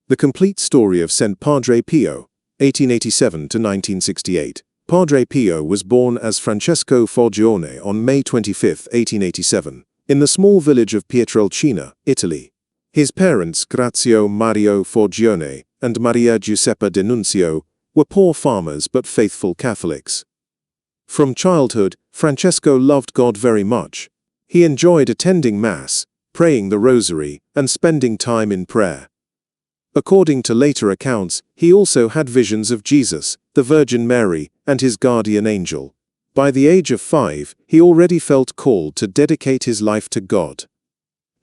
The complete story of Saint Padre Pio, 1887 to 1968. Padre Pio was born as Francesco Forgione on May 25, 1887, in the small village of Pietrelcina, Italy. His parents, Grazio Mario Forgione and Maria Giuseppa D'Annunzio, were poor farmers but faithful Catholics. From childhood, Francesco loved God very much. He enjoyed attending Mass, praying the Rosary, and spending time in prayer. According to later accounts, he also had visions of Jesus, the Virgin Mary, and his guardian angel. By the age of 5, he already felt called to dedicate his life to God.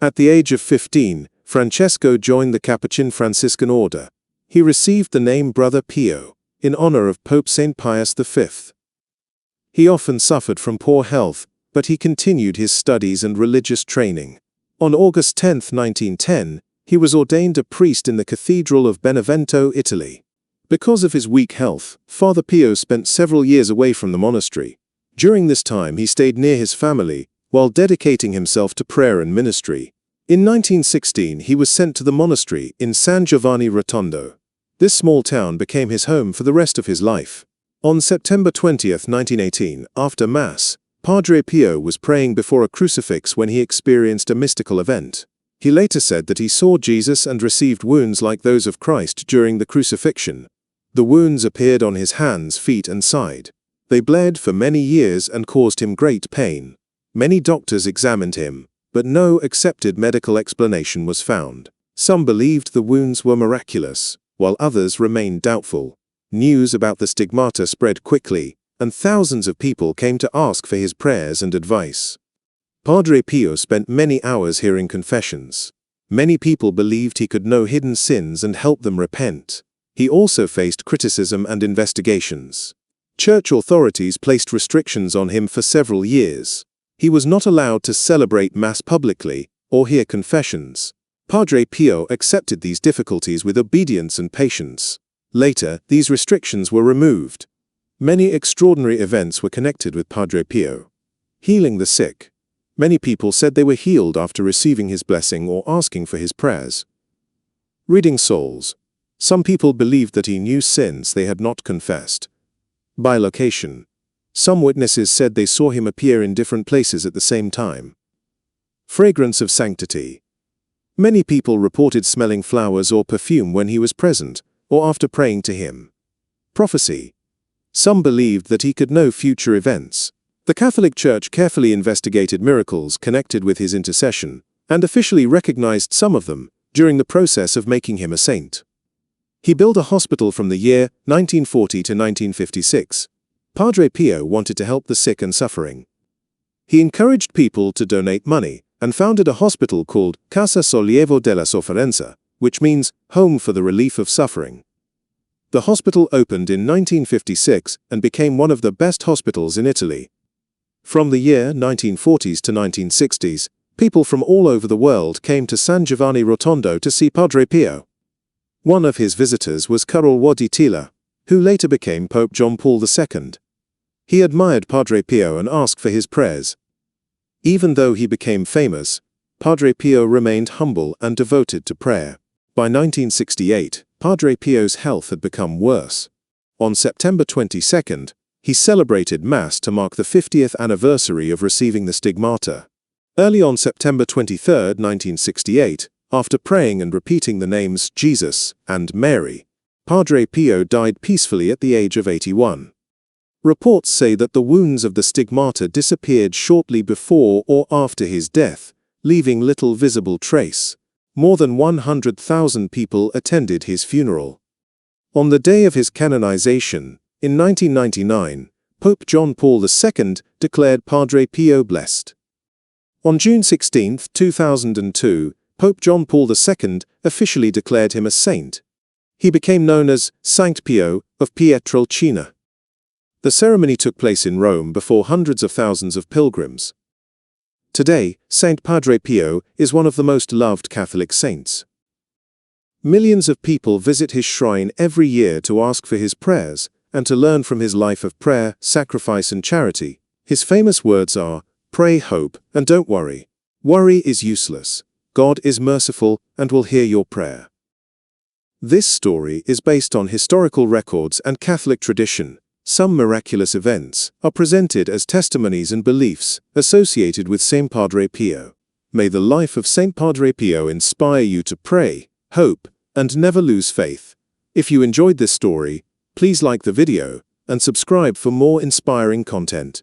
At the age of 15, Francesco joined the Capuchin Franciscan order. He received the name Brother Pio, in honor of Pope Saint Pius V. He often suffered from poor health, but he continued his studies and religious training. On August 10, 1910, he was ordained a priest in the Cathedral of Benevento, Italy. Because of his weak health, Father Pio spent several years away from the monastery. During this time he stayed near his family, while dedicating himself to prayer and ministry. In 1916 he was sent to the monastery in San Giovanni Rotondo. This small town became his home for the rest of his life. On September 20, 1918, after Mass, Padre Pio was praying before a crucifix when he experienced a mystical event. He later said that he saw Jesus and received wounds like those of Christ during the crucifixion. The wounds appeared on his hands, feet, and side. They bled for many years and caused him great pain. Many doctors examined him, but no accepted medical explanation was found. Some believed the wounds were miraculous, while others remained doubtful. News about the stigmata spread quickly, and thousands of people came to ask for his prayers and advice. Padre Pio spent many hours hearing confessions. Many people believed he could know hidden sins and help them repent. He also faced criticism and investigations. Church authorities placed restrictions on him for several years. He was not allowed to celebrate Mass publicly or hear confessions. Padre Pio accepted these difficulties with obedience and patience. Later, these restrictions were removed. Many extraordinary events were connected with Padre Pio. Healing the sick. Many people said they were healed after receiving his blessing or asking for his prayers. Reading souls. Some people believed that he knew sins they had not confessed. Bilocation. Some witnesses said they saw him appear in different places at the same time. Fragrance of sanctity. Many people reported smelling flowers or perfume when he was present, or after praying to him. Prophecy. Some believed that he could know future events. The Catholic Church carefully investigated miracles connected with his intercession, and officially recognized some of them during the process of making him a saint. He built a hospital from the year 1940 to 1956. Padre Pio wanted to help the sick and suffering. He encouraged people to donate money, and founded a hospital called Casa Sollievo della Sofferenza, which means Home for the Relief of Suffering. The hospital opened in 1956 and became one of the best hospitals in Italy. From the year 1940s to 1960s, people from all over the world came to San Giovanni Rotondo to see Padre Pio. One of his visitors was Carol Wojtyla, who later became Pope John Paul II. He admired Padre Pio and asked for his prayers. Even though he became famous, Padre Pio remained humble and devoted to prayer. By 1968, Padre Pio's health had become worse. On September 22nd, he celebrated Mass to mark the 50th anniversary of receiving the stigmata. Early on September 23, 1968, after praying and repeating the names Jesus and Mary, Padre Pio died peacefully at the age of 81. Reports say that the wounds of the stigmata disappeared shortly before or after his death, leaving little visible trace. More than 100,000 people attended his funeral. On the day of his canonization, in 1999, Pope John Paul II declared Padre Pio blessed. On June 16, 2002, Pope John Paul II officially declared him a saint. He became known as Saint Pio of Pietrelcina. The ceremony took place in Rome before hundreds of thousands of pilgrims. Today, Saint Padre Pio is one of the most loved Catholic saints. Millions of people visit his shrine every year to ask for his prayers, and to learn from his life of prayer, sacrifice and charity. His famous words are, "Pray, hope, and don't worry. Worry is useless. God is merciful and will hear your prayer." This story is based on historical records and Catholic tradition. Some miraculous events are presented as testimonies and beliefs associated with Saint Padre Pio. May the life of Saint Padre Pio inspire you to pray, hope, and never lose faith. If you enjoyed this story, please like the video and subscribe for more inspiring content.